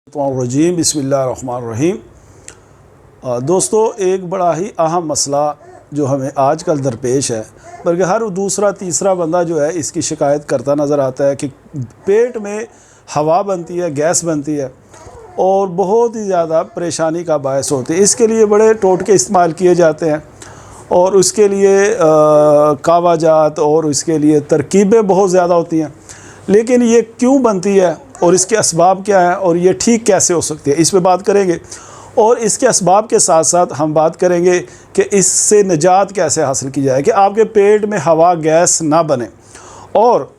रजीम बिस्मिल्लाहिर्रहमानिर्रहीम। दोस्तों, एक बड़ा ही अहम मसला जो हमें आजकल दरपेश है, बल्कि हर दूसरा तीसरा बंदा जो है इसकी शिकायत करता नज़र आता है कि पेट में हवा बनती है, गैस बनती है और बहुत ही ज़्यादा परेशानी का बायस होती है। इसके लिए बड़े टोटके इस्तेमाल किए जाते हैं और उसके लिए कावाजात और इसके लिए तरकीबें बहुत ज़्यादा होती हैं। लेकिन ये क्यों बनती है और इसके असबाब क्या हैं और ये ठीक कैसे हो सकती है, इस पे बात करेंगे। और इसके असबाब के साथ साथ हम बात करेंगे कि इससे निजात कैसे हासिल की जाए कि आपके पेट में हवा गैस ना बने, और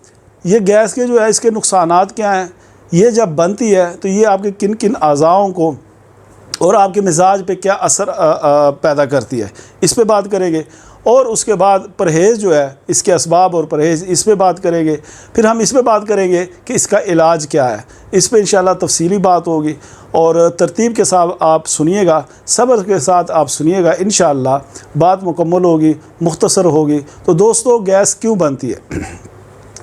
ये गैस के जो है इसके नुकसानात क्या हैं। ये जब बनती है तो ये आपके किन किन अज़ाओं को और आपके मिजाज पे क्या असर पैदा करती है, इस पे बात करेंगे। और उसके बाद परहेज़ जो है, इसके असबाब और परहेज़, इस पे बात करेंगे। फिर हम इस पे बात करेंगे कि इसका इलाज क्या है, इस पे इंशाल्लाह तफसीली बात होगी। और तरतीब के साथ आप सुनिएगा, सब्र के साथ आप सुनिएगा, इंशाल्लाह बात मुकम्मल होगी, मुख्तसर होगी। तो दोस्तों, गैस क्यों बनती है,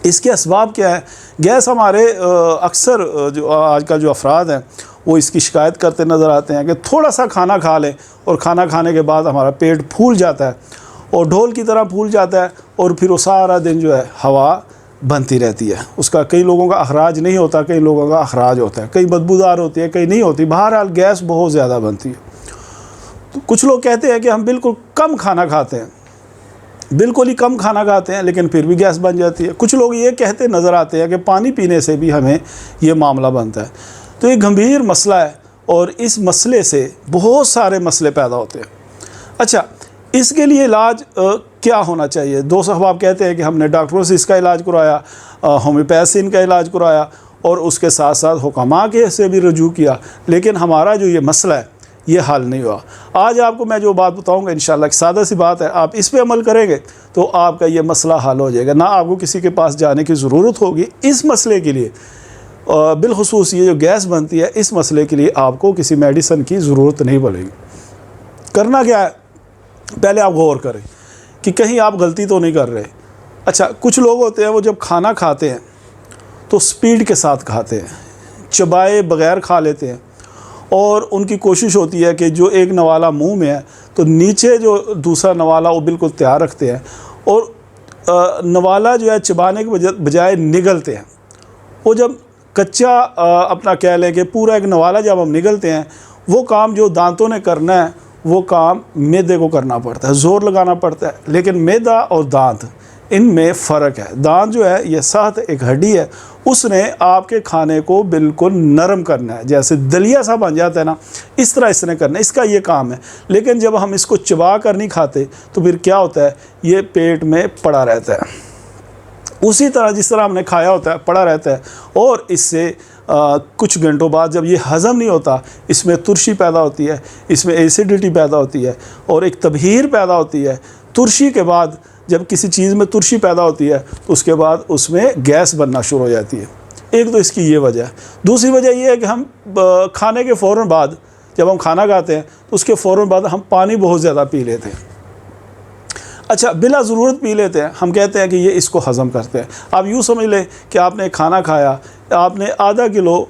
इसके असबाब क्या है। गैस हमारे अक्सर जो आजकल जो अफराद हैं वो इसकी शिकायत करते नज़र आते हैं कि थोड़ा सा खाना खा लें और खाना खाने के बाद हमारा पेट फूल जाता है और ढोल की तरह फूल जाता है, और फिर वो सारा दिन जो है हवा बनती रहती है। उसका कई लोगों का अखराज नहीं होता, कई लोगों का अखराज होता है, कई बदबूदार होती है, कई नहीं होती। बहरहाल गैस बहुत ज़्यादा बनती है। तो कुछ लोग कहते हैं कि हम बिल्कुल कम खाना खाते हैं, बिल्कुल ही कम खाना खाते हैं, लेकिन फिर भी गैस बन जाती है। कुछ लोग ये कहते नज़र आते हैं कि पानी पीने से भी हमें ये मामला बनता है। तो ये गंभीर मसला है और इस मसले से बहुत सारे मसले पैदा होते हैं। अच्छा, इसके लिए इलाज क्या होना चाहिए। दो साहब कहते हैं कि हमने डॉक्टरों से इसका इलाज करवाया, होम्योपैथ से इनका इलाज करवाया और उसके साथ साथ हुक्मा के से भी रजू किया, लेकिन हमारा जो ये मसला है ये हल नहीं हुआ। आज आपको मैं जो बात बताऊंगा इंशाल्लाह, सादा सी बात है, आप इस पे अमल करेंगे तो आपका ये मसला हल हो जाएगा। ना आपको किसी के पास जाने की ज़रूरत होगी इस मसले के लिए। बिलखुसूस ये जो गैस बनती है, इस मसले के लिए आपको किसी मेडिसिन की ज़रूरत नहीं पड़ेगी। करना क्या है, पहले आप गौर करें कि कहीं आप गलती तो नहीं कर रहे। अच्छा, कुछ लोग होते हैं वो जब खाना खाते हैं तो स्पीड के साथ खाते हैं, चबाए बग़ैर खा लेते हैं, और उनकी कोशिश होती है कि जो एक नवाला मुंह में है तो नीचे जो दूसरा नवाला वो बिल्कुल तैयार रखते हैं, और नवाला जो है चबाने के बजाय निगलते हैं। वो जब कच्चा अपना कह लें कि पूरा एक नवाला जब हम निगलते हैं, वो काम जो दांतों ने करना है वो काम मैदे को करना पड़ता है, ज़ोर लगाना पड़ता है। लेकिन मैदा और दांत, इनमें फ़र्क है। दांत जो है ये साथ एक हड्डी है, उसने आपके खाने को बिल्कुल नरम करना है, जैसे दलिया सा बन जाता है ना, इस तरह इसने करना है, इसका ये काम है। लेकिन जब हम इसको चबा कर नहीं खाते तो फिर क्या होता है, ये पेट में पड़ा रहता है, उसी तरह जिस तरह हमने खाया होता है पड़ा रहता है। और इससे कुछ घंटों बाद जब ये हज़म नहीं होता, इसमें तुरशी पैदा होती है, इसमें एसिडिटी पैदा होती है और एक तबहीर पैदा होती है। तुरशी के बाद जब किसी चीज़ में तुरशी पैदा होती है तो उसके बाद उसमें गैस बनना शुरू हो जाती है। एक तो इसकी ये वजह है। दूसरी वजह ये है कि हम खाने के फ़ौरन बाद, जब हम खाना खाते हैं तो उसके फ़ौरन बाद हम पानी बहुत ज़्यादा पी लेते हैं। अच्छा, बिला ज़रूरत पी लेते हैं। हम कहते हैं कि ये इसको हज़म करते हैं। आप यूँ समझ लें कि आपने खाना खाया, आपने आधा किलो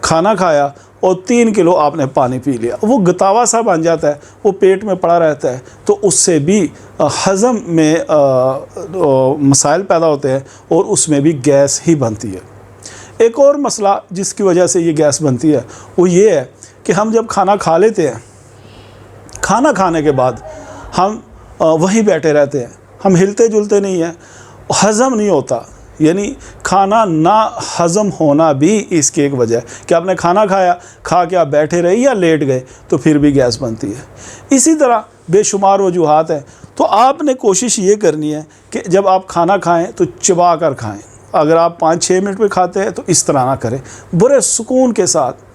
खाना खाया और 3 किलो आपने पानी पी लिया, वो गतावा सा बन जाता है, वो पेट में पड़ा रहता है, तो उससे भी हज़म में मसाइल पैदा होते हैं और उसमें भी गैस ही बनती है। एक और मसला जिसकी वजह से ये गैस बनती है वो ये है कि हम जब खाना खा लेते हैं, खाना खाने के बाद हम वहीं बैठे रहते हैं, हम हिलते जुलते नहीं हैं, हज़म नहीं होता। यानी खाना ना हज़म होना भी इसकी एक वजह है कि आपने खाना खाया, खा के आप बैठे रहे या लेट गए तो फिर भी गैस बनती है। इसी तरह बेशुमार वजूहात हैं। तो आपने कोशिश ये करनी है कि जब आप खाना खाएं तो चबा कर खाएं। अगर आप 5-6 मिनट में खाते हैं तो इस तरह ना करें, बड़े सुकून के साथ,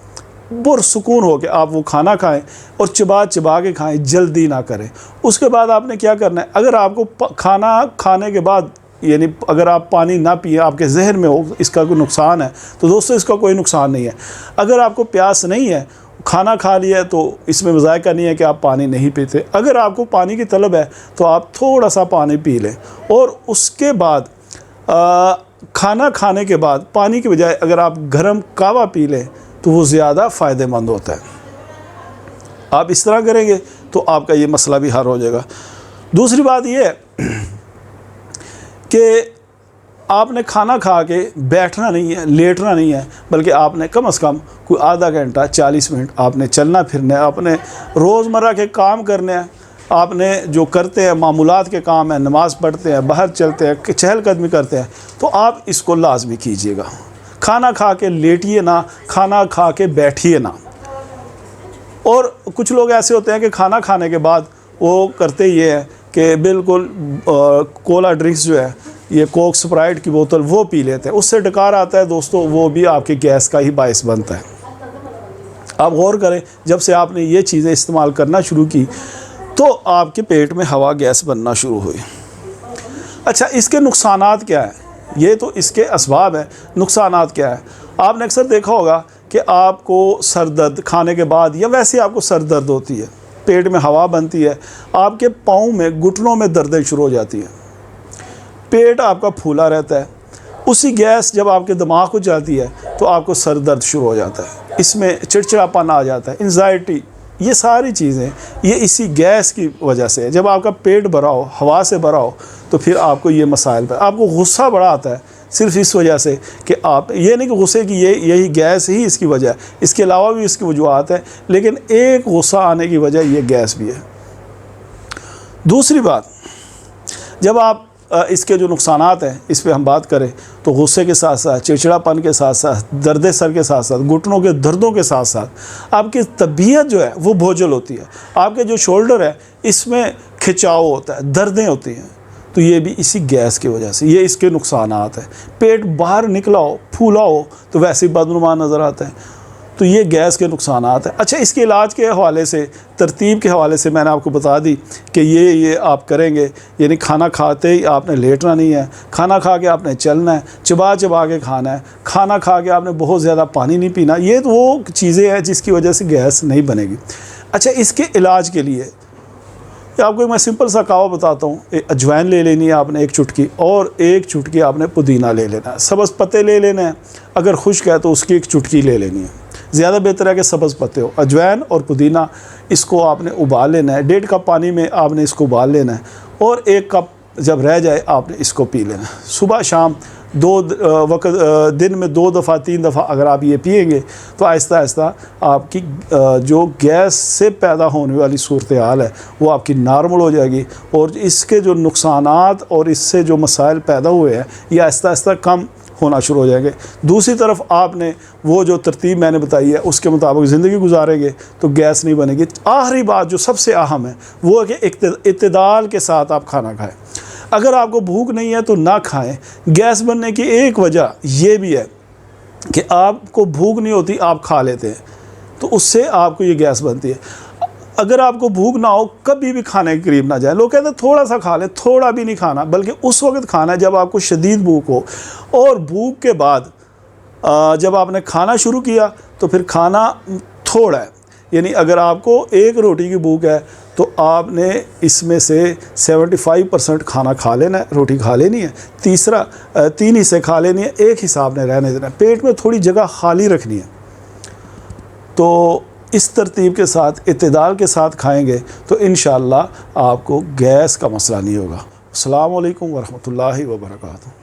पुरसुकून हो के आप वो खाना खाएं और चबा चबा के खाएं, जल्दी ना करें। उसके बाद आपने क्या करना है, अगर आपको खाना खाने के बाद, यानी अगर आप पानी ना पिए, आपके जहन में हो इसका कोई नुकसान है, तो दोस्तों इसका कोई नुकसान नहीं है। अगर आपको प्यास नहीं है, खाना खा लिया है, तो इसमें मज़ायका नहीं है कि आप पानी नहीं पीते। अगर आपको पानी की तलब है तो आप थोड़ा सा पानी पी लें, और उसके बाद खाना खाने के बाद पानी के बजाय अगर आप गर्म कावा पी लें तो वो ज़्यादा फ़ायदेमंद होता है। आप इस तरह करेंगे तो आपका ये मसला भी हल हो जाएगा। दूसरी बात ये है कि आपने खाना खा के बैठना नहीं है, लेटना नहीं है, बल्कि आपने कम से कम कोई आधा घंटा 40 मिनट आपने चलना फिरना है, अपने रोज़मर्रा के काम करने हैं, आपने जो करते हैं मामूलात के काम हैं, नमाज़ पढ़ते हैं, बाहर चलते हैं, चहलकदमी करते हैं, तो आप इसको लाजमी कीजिएगा। खाना खा के लेटिए ना, खाना खा के बैठिए ना। और कुछ लोग ऐसे होते हैं कि खाना खाने के बाद वो करते ये है कि बिल्कुल कोला ड्रिंक्स जो है, ये कोक स्प्राइट की बोतल वो पी लेते हैं, उससे डकार आता है दोस्तों, वो भी आपकी गैस का ही बायस बनता है। आप गौर करें, जब से आपने ये चीज़ें इस्तेमाल करना शुरू की तो आपके पेट में हवा गैस बनना शुरू हुई। अच्छा, इसके नुकसानात क्या है? ये तो इसके असबाब हैं, नुकसानात क्या है? आपने अक्सर देखा होगा कि आपको सर दर्द खाने के बाद या वैसे आपको सर दर्द होती है, पेट में हवा बनती है, आपके पाँव में घुटनों में दर्दें शुरू हो जाती हैं, पेट आपका फूला रहता है। उसी गैस जब आपके दिमाग को जाती है तो आपको सर दर्द शुरू हो जाता है, इसमें चिड़चिड़ापन आ जाता है, एंजाइटी, ये सारी चीज़ें ये इसी गैस की वजह से है। जब आपका पेट भरा हो, हवा से भरा हो, तो फिर आपको ये मसाइल पर, आपको गुस्सा बड़ा आता है सिर्फ इस वजह से कि आप, ये नहीं कि गुस्से की यही गैस ही इसकी वजह है, इसके अलावा भी इसकी वजूहत है, लेकिन एक गुस्सा आने की वजह ये गैस भी है। दूसरी बात, जब आप इसके जो नुकसानात हैं इस पे हम बात करें तो गुस्से के साथ साथ, चिड़चिड़ापन के साथ साथ, दर्द सर के साथ साथ, घुटनों के दर्दों के साथ साथ आपकी तबीयत जो है वो बोझल होती है। आपके जो शोल्डर है इसमें खिंचाव होता है, दर्दें होती हैं, तो ये भी इसी गैस की वजह से, ये इसके नुकसानात हैं। पेट बाहर निकला हो, फूला हो, तो वैसे ही बदनुमा नज़र आता है, तो ये गैस के नुकसानात हैं। अच्छा, इसके इलाज के हवाले से, तरतीब के हवाले से मैंने आपको बता दी कि ये आप करेंगे, यानी खाना खाते ही आपने लेटना नहीं है, खाना खा के आपने चलना है, चबा चबा के खाना है, खाना खा के आपने बहुत ज़्यादा पानी नहीं पीना। ये तो वो चीज़ें हैं जिसकी वजह से गैस नहीं बनेगी। अच्छा, इसके इलाज के लिए आपको मैं सिंपल सा कावा बताता हूँ। अजवाइन ले लेनी है आपने 1 चुटकी, और 1 चुटकी आपने पुदीना ले लेना है, सब्ज़ पत्ते ले लेना है, अगर खुश्क है तो उसकी 1 चुटकी ले लेनी है, ज़्यादा बेहतर है कि सब्ज़ पत्ते हो। अजवाइन और पुदीना इसको आपने उबाल लेना है, 1.5 कप पानी में आपने इसको उबाल लेना है, और 1 कप जब रह जाए आपने इसको पी लेना है। सुबह शाम 2 वक्त, दिन में 2 दफ़ा 3 दफ़ा अगर आप ये पिएंगे तो आहिस्ता आहिस्ता आपकी जो गैस से पैदा होने वाली सूरत हाल है वो आपकी नॉर्मल हो जाएगी, और इसके जो नुकसानात और इससे जो मसाइल पैदा हुए हैं ये आहिस्ता आहिस्ता कम होना शुरू हो जाएंगे। दूसरी तरफ आपने वो जो तरतीब मैंने बताई है उसके मुताबिक ज़िंदगी गुजारेंगे तो गैस नहीं बनेगी। आखिरी बात जो सबसे अहम है वो है कि इत्तेदाल के साथ आप खाना खाएं। अगर आपको भूख नहीं है तो ना खाएं। गैस बनने की एक वजह ये भी है कि आपको भूख नहीं होती, आप खा लेते हैं, तो उससे आपको ये गैस बनती है। अगर आपको भूख ना हो, कभी भी खाने के करीब ना जाए। लोग कहते हैं थोड़ा सा खा लें, थोड़ा भी नहीं खाना, बल्कि उस वक्त खाना है जब आपको शदीद भूख हो, और भूख के बाद जब आपने खाना शुरू किया तो फिर खाना थोड़ा है, यानी अगर आपको 1 रोटी की भूख है तो आपने इसमें से 75% खाना खा लेना है, रोटी खा लेनी है, 3 हिस्से खा लेनी है, 1 हिस्सा आपने रहने देना है, पेट में थोड़ी जगह खाली रखनी है। तो इस तरतीब के साथ, इत्तेदाल के साथ खाएंगे तो इंशाअल्लाह आपको गैस का मसला नहीं होगा। अस्सलामु अलैकुम वरहमतुल्लाहि वबरकातुहू।